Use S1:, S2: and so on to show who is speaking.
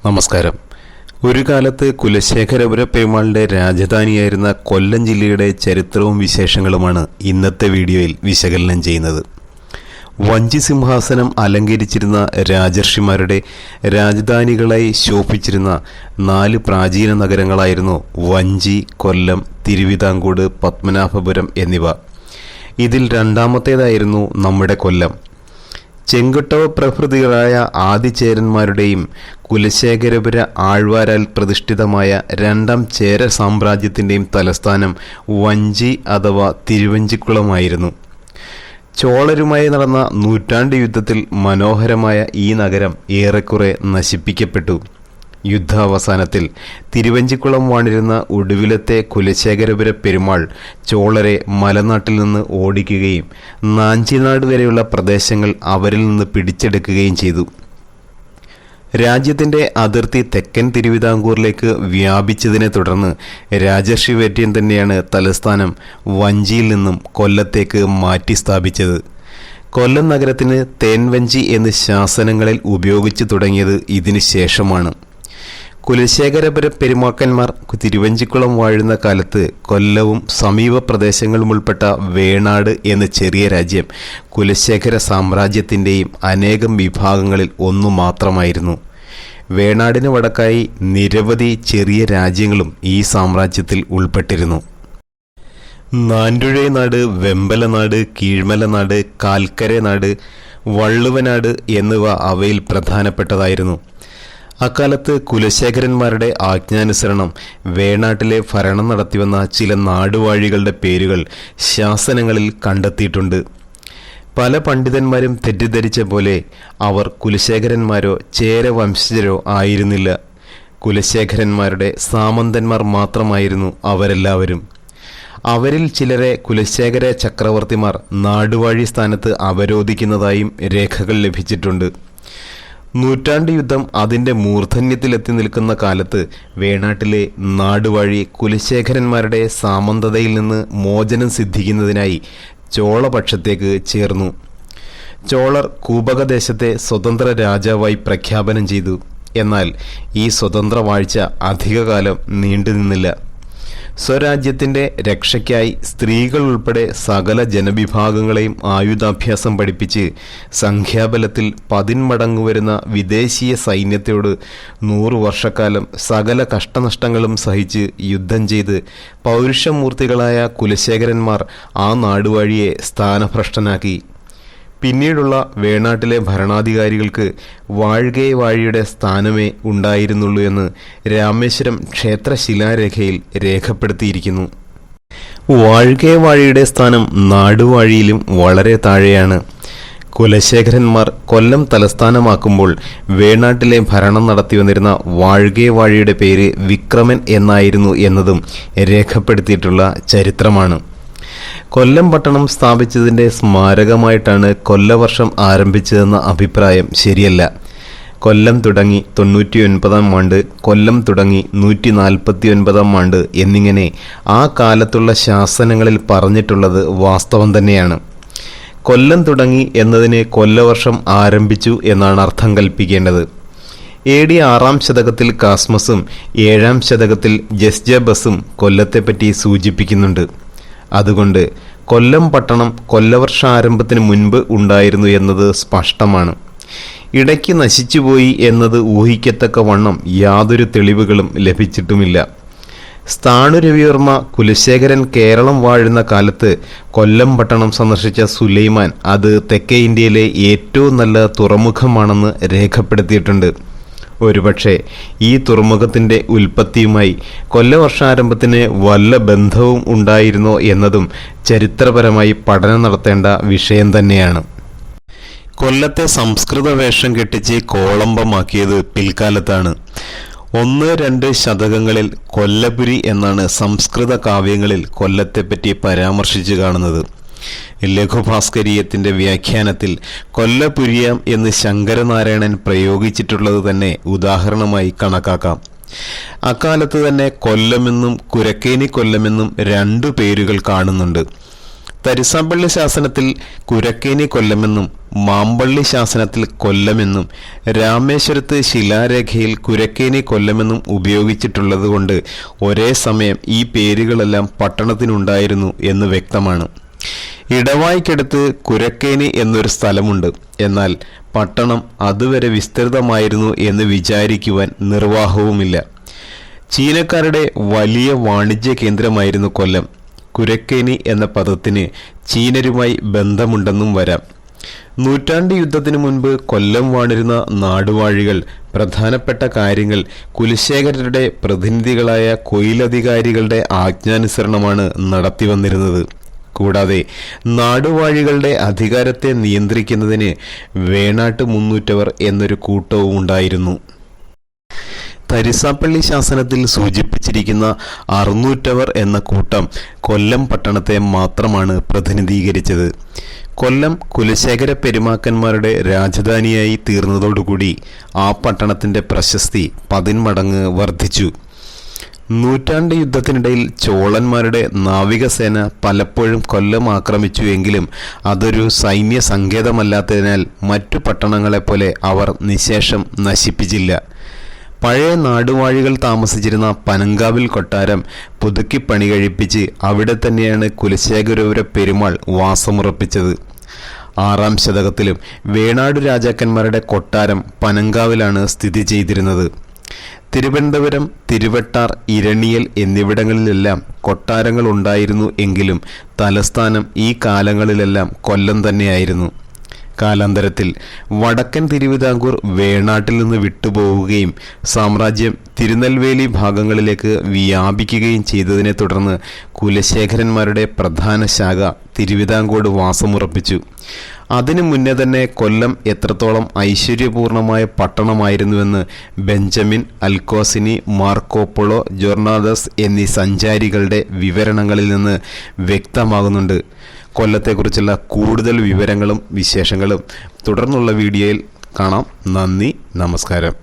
S1: നമസ്കാരം. ഒരു കാലത്ത് കുലശേഖരപുര പെരുമാളുടെ രാജധാനിയായിരുന്ന കൊല്ലം ജില്ലയുടെ ചരിത്രവും വിശേഷങ്ങളുമാണ് ഇന്നത്തെ വീഡിയോയിൽ വിശകലനം ചെയ്യുന്നത്. വഞ്ചി സിംഹാസനം അലങ്കരിച്ചിരുന്ന രാജർഷിമാരുടെ രാജധാനികളായി ശോഭിച്ചിരുന്ന 4 പ്രാചീന നഗരങ്ങളായിരുന്നു വഞ്ചി, കൊല്ലം, തിരുവിതാംകൂട്, പത്മനാഭപുരം എന്നിവ. ഇതിൽ രണ്ടാമത്തേതായിരുന്നു നമ്മുടെ കൊല്ലം. ചെങ്കുട്ടവ പ്രഭൃതികളായ ആദിചേരന്മാരുടെയും കുലശേഖരപുര ആഴ്വാരാൽ പ്രതിഷ്ഠിതമായ രണ്ടാം ചേര സാമ്രാജ്യത്തിൻ്റെയും തലസ്ഥാനം വഞ്ചി അഥവാ തിരുവഞ്ചിക്കുളമായിരുന്നു. ചോളരുമായി നടന്ന നൂറ്റാണ്ട് യുദ്ധത്തിൽ മനോഹരമായ ഈ നഗരം ഏറെക്കുറെ നശിപ്പിക്കപ്പെട്ടു. യുദ്ധാവസാനത്തിൽ തിരുവഞ്ചിക്കുളം വാണിരുന്ന ഒടുവിലത്തെ കുലശേഖരപുര പെരുമാൾ ചോളരെ മലനാട്ടിൽ നിന്ന് ഓടിക്കുകയും നാഞ്ചിനാട് വരെയുള്ള പ്രദേശങ്ങൾ അവരിൽ നിന്ന് പിടിച്ചെടുക്കുകയും ചെയ്തു. രാജ്യത്തിൻ്റെ അതിർത്തി തെക്കൻ തിരുവിതാംകൂറിലേക്ക് വ്യാപിച്ചതിനെ തുടർന്ന് രാജർഷി വേട്യൻ തന്നെയാണ് തലസ്ഥാനം വഞ്ചിയിൽ നിന്നും കൊല്ലത്തേക്ക് മാറ്റി സ്ഥാപിച്ചത്. കൊല്ലം നഗരത്തിന് തേൻവഞ്ചി എന്ന് ശാസനങ്ങളിൽ ഉപയോഗിച്ചു തുടങ്ങിയത് ഇതിനു ശേഷമാണ്. കുലശേഖരപുര പെരുമാക്കന്മാർ തിരുവഞ്ചിക്കുളം വാഴുന്ന കാലത്ത് കൊല്ലവും സമീപ പ്രദേശങ്ങളും ഉൾപ്പെട്ട വേണാട് എന്ന ചെറിയ രാജ്യം കുലശേഖര സാമ്രാജ്യത്തിൻ്റെയും അനേകം വിഭാഗങ്ങളിൽ ഒന്നു മാത്രമായിരുന്നു. വേണാടിന് വടക്കായി നിരവധി ചെറിയ രാജ്യങ്ങളും ഈ സാമ്രാജ്യത്തിൽ ഉൾപ്പെട്ടിരുന്നു. നാൻഡുഴൈനാട്, വെമ്പലനാട്, കീഴ്മലനാട്, കാൽക്കരനാട്, വള്ളുവനാട് എന്നിവ അവയിൽ പ്രധാനപ്പെട്ടതായിരുന്നു. അക്കാലത്ത് കുലശേഖരന്മാരുടെ ആജ്ഞാനുസരണം വേണാട്ടിലെ ഭരണം നടത്തിവന്ന ചില നാടുവാഴികളുടെ പേരുകൾ ശാസനങ്ങളിൽ കണ്ടെത്തിയിട്ടുണ്ട്. പല പണ്ഡിതന്മാരും തെറ്റിദ്ധരിച്ച പോലെ അവർ കുലശേഖരന്മാരോ ചേരവംശജരോ ആയിരുന്നില്ല. കുലശേഖരന്മാരുടെ സാമന്തന്മാർ മാത്രമായിരുന്നു അവരെല്ലാവരും. അവരിൽ ചിലരെ കുലശേഖര ചക്രവർത്തിമാർ നാടുവാഴി സ്ഥാനത്ത് അവരോധിക്കുന്നതായും രേഖകൾ ലഭിച്ചിട്ടുണ്ട്. നൂറ്റാണ്ട് യുദ്ധം അതിൻ്റെ മൂർധന്യത്തിലെത്തി നിൽക്കുന്ന കാലത്ത് വേണാട്ടിലെ നാടുവാഴി കുലശേഖരന്മാരുടെ സാമന്തതയിൽ നിന്ന് മോചനം സിദ്ധിക്കുന്നതിനായി ചോളപക്ഷത്തേക്ക് ചേർന്നു. ചോളർ കൂപകദേശത്തെ സ്വതന്ത്ര രാജാവായി പ്രഖ്യാപനം ചെയ്തു. എന്നാൽ ഈ സ്വതന്ത്ര വാഴ്ച അധികകാലം നീണ്ടുനിന്നില്ല. സ്വരാജ്യത്തിൻ്റെ രക്ഷയ്ക്കായി സ്ത്രീകൾ ഉൾപ്പെടെ സകല ജനവിഭാഗങ്ങളെയും ആയുധാഭ്യാസം പഠിപ്പിച്ച് സംഖ്യാബലത്തിൽ 10 മടങ്ങ് വരുന്ന വിദേശീയ സൈന്യത്തോട് 100 വർഷക്കാലം സകല കഷ്ടനഷ്ടങ്ങളും സഹിച്ച് യുദ്ധം ചെയ്ത് പൗരുഷമൂർത്തികളായ കുലശേഖരന്മാർ ആ നാടുവാഴിയെ സ്ഥാനഭ്രഷ്ടനാക്കി. പിന്നീടുള്ള വേണാട്ടിലെ ഭരണാധികാരികൾക്ക് വാഴ്കെ വാഴിയുടെ സ്ഥാനമേ ഉണ്ടായിരുന്നുള്ളൂ എന്ന് രാമേശ്വരം ക്ഷേത്രശിലാരേഖയിൽ രേഖപ്പെടുത്തിയിരിക്കുന്നു. വാഴ്കെ വാഴിയുടെ സ്ഥാനം നാടുവാഴിയിലും വളരെ താഴെയാണ്. കുലശേഖരന്മാർ കൊല്ലം തലസ്ഥാനമാക്കുമ്പോൾ വേണാട്ടിലെ ഭരണം നടത്തിവന്നിരുന്ന വാഴ്കെ വാഴിയുടെ പേര് വിക്രമൻ എന്നായിരുന്നു എന്നതും രേഖപ്പെടുത്തിയിട്ടുള്ള ചരിത്രമാണ്. കൊല്ലം പട്ടണം സ്ഥാപിച്ചതിൻ്റെ സ്മാരകമായിട്ടാണ് കൊല്ലവർഷം ആരംഭിച്ചതെന്ന അഭിപ്രായം ശരിയല്ല. കൊല്ലം തുടങ്ങി 99-ാം ആണ്ട്, കൊല്ലം തുടങ്ങി 149-ാം ആണ്ട് എന്നിങ്ങനെ ആ കാലത്തുള്ള ശാസനങ്ങളിൽ പറഞ്ഞിട്ടുള്ളത് വാസ്തവം തന്നെയാണ്. കൊല്ലം തുടങ്ങി എന്നതിന് കൊല്ലവർഷം ആരംഭിച്ചു എന്നാണ് അർത്ഥം കൽപ്പിക്കേണ്ടത്. AD 6-ാം ശതകത്തിൽ കാസ്മസും 7-ാം ശതകത്തിൽ ജസ്ജബസും കൊല്ലത്തെപ്പറ്റി സൂചിപ്പിക്കുന്നുണ്ട്. അതുകൊണ്ട് കൊല്ലം പട്ടണം കൊല്ലവർഷാരംഭത്തിന് മുൻപ് ഉണ്ടായിരുന്നു എന്നത് സ്പഷ്ടമാണ്. ഇടയ്ക്ക് നശിച്ചുപോയി എന്നത് ഊഹിക്കത്തക്ക വണ്ണം യാതൊരു തെളിവുകളും ലഭിച്ചിട്ടുമില്ല. സ്ഥാണുരവിവർമ്മ കുലശേഖരൻ കേരളം വാഴുന്ന കാലത്ത് കൊല്ലം പട്ടണം സന്ദർശിച്ച സുലൈമാൻ അത് തെക്കേ ഇന്ത്യയിലെ ഏറ്റവും നല്ല തുറമുഖമാണെന്ന് രേഖപ്പെടുത്തിയിട്ടുണ്ട്. ഒരുപക്ഷെ ഈ തുറമുഖത്തിൻ്റെ ഉൽപ്പത്തിയുമായി കൊല്ലവർഷാരംഭത്തിന് വല്ല ബന്ധവും ഉണ്ടായിരുന്നോ എന്നതും ചരിത്രപരമായി പഠനം നടത്തേണ്ട വിഷയം തന്നെയാണ്. കൊല്ലത്തെ സംസ്കൃത വേഷം കെട്ടിച്ച് കോളമ്പമാക്കിയത് പിൽക്കാലത്താണ്. 1-2 ശതകങ്ങളിൽ കൊല്ലപുരി എന്നാണ് സംസ്കൃത കാവ്യങ്ങളിൽ കൊല്ലത്തെപ്പറ്റി പരാമർശിച്ചു കാണുന്നത്. ലഘുഭാസ്കരീയത്തിൻ്റെ വ്യാഖ്യാനത്തിൽ കൊല്ലപുരിയാം എന്ന് ശങ്കരനാരായണൻ പ്രയോഗിച്ചിട്ടുള്ളത് തന്നെ ഉദാഹരണമായി കണക്കാക്കാം. അക്കാലത്ത് തന്നെ കൊല്ലമെന്നും കുരക്കേനി കൊല്ലമെന്നും 2 പേരുകൾ കാണുന്നുണ്ട്. തരിസാപ്പള്ളി ശാസനത്തിൽ കുരക്കേനി കൊല്ലമെന്നും മാമ്പള്ളി ശാസനത്തിൽ കൊല്ലമെന്നും രാമേശ്വരത്ത് ശിലാരേഖയിൽ കുരക്കേനി കൊല്ലമെന്നും ഉപയോഗിച്ചിട്ടുള്ളതുകൊണ്ട് ഒരേ സമയം ഈ പേരുകളെല്ലാം പട്ടണത്തിനുണ്ടായിരുന്നു എന്ന് വ്യക്തമാണ്. ഇടവായ്ക്കടുത്ത് കുരക്കേനി എന്നൊരു സ്ഥലമുണ്ട്. എന്നാൽ പട്ടണം അതുവരെ വിസ്തൃതമായിരുന്നു എന്ന് വിചാരിക്കുവാൻ നിർവാഹവുമില്ല. ചീനക്കാരുടെ വലിയ വാണിജ്യ കേന്ദ്രമായിരുന്നു കൊല്ലം. കുരക്കേനി എന്ന പദത്തിന് ചീനരുമായി ബന്ധമുണ്ടെന്നും വരാം. നൂറ്റാണ്ട് യുദ്ധത്തിനു മുൻപ് കൊല്ലം വാണിരുന്ന നാടുവാഴികൾ പ്രധാനപ്പെട്ട കാര്യങ്ങൾ കുലശേഖരരുടെ പ്രതിനിധികളായ കൊയിലധികാരികളുടെ ആജ്ഞാനുസരണമാണ് നടത്തിവന്നിരുന്നത്. കൂടാതെ നാടുവാഴികളുടെ അധികാരത്തെ നിയന്ത്രിക്കുന്നതിന് വേണാട്ട് മുന്നൂറ്റവർ എന്നൊരു കൂട്ടവും ഉണ്ടായിരുന്നു. തരിസാപ്പള്ളി ശാസനത്തിൽ സൂചിപ്പിച്ചിരിക്കുന്ന 600 എന്ന കൂട്ടം കൊല്ലം പട്ടണത്തെ മാത്രമാണ് പ്രതിനിധീകരിച്ചത്. കൊല്ലം കുലശേഖര പെരുമാക്കന്മാരുടെ രാജധാനിയായി തീർന്നതോടുകൂടി ആ പട്ടണത്തിൻ്റെ പ്രശസ്തി 10 മടങ്ങ് വർദ്ധിച്ചു. നൂറ്റാണ്ട് യുദ്ധത്തിനിടയിൽ ചോളന്മാരുടെ നാവികസേന പലപ്പോഴും കൊല്ലം ആക്രമിച്ചു എങ്കിലും അതൊരു സൈന്യ സങ്കേതമല്ലാത്തതിനാൽ മറ്റു പട്ടണങ്ങളെപ്പോലെ അവർ നിശേഷം നശിപ്പിച്ചില്ല. പഴയ നാടുവാഴികൾ താമസിച്ചിരുന്ന പനങ്കാവിൽ കൊട്ടാരം പുതുക്കി പണി കഴിപ്പിച്ച് അവിടെ തന്നെയാണ് കുലശേഖരപുര പെരുമാൾ വാസമുറപ്പിച്ചത്. 6-ാം ശതകത്തിലും വേണാട് രാജാക്കന്മാരുടെ കൊട്ടാരം പനങ്കാവിലാണ് സ്ഥിതി ചെയ്തിരുന്നത്. തിരുവനന്തപുരം, തിരുവട്ടാർ, ഇരണിയൽ എന്നിവിടങ്ങളിലെല്ലാം കൊട്ടാരങ്ങൾ ഉണ്ടായിരുന്നു എങ്കിലും തലസ്ഥാനം ഈ കാലങ്ങളിലെല്ലാം കൊല്ലം തന്നെയായിരുന്നു. കാലാന്തരത്തിൽ വടക്കൻ തിരുവിതാംകൂർ വേണാട്ടിൽ നിന്ന് വിട്ടുപോവുകയും സാമ്രാജ്യം തിരുനെൽവേലി ഭാഗങ്ങളിലേക്ക് വ്യാപിക്കുകയും ചെയ്തതിനെ തുടർന്ന് കുലശേഖരന്മാരുടെ പ്രധാന ശാഖ തിരുവിതാംകൂട് വാസമുറപ്പിച്ചു. അതിനു മുന്നേ തന്നെ കൊല്ലം എത്രത്തോളം ഐശ്വര്യപൂർണമായ പട്ടണമായിരുന്നുവെന്ന് ബെഞ്ചമിൻ, അൽക്കോസിനി, മാർക്കോപ്പൊളോ, ജോർണാദസ് എന്നീ സഞ്ചാരികളുടെ വിവരണങ്ങളിൽ നിന്ന് വ്യക്തമാകുന്നുണ്ട്. കൊല്ലത്തെക്കുറിച്ചുള്ള കൂടുതൽ വിവരങ്ങളും വിശേഷങ്ങളും തുടർന്നുള്ള വീഡിയോയിൽ കാണാം. നന്ദി, നമസ്കാരം.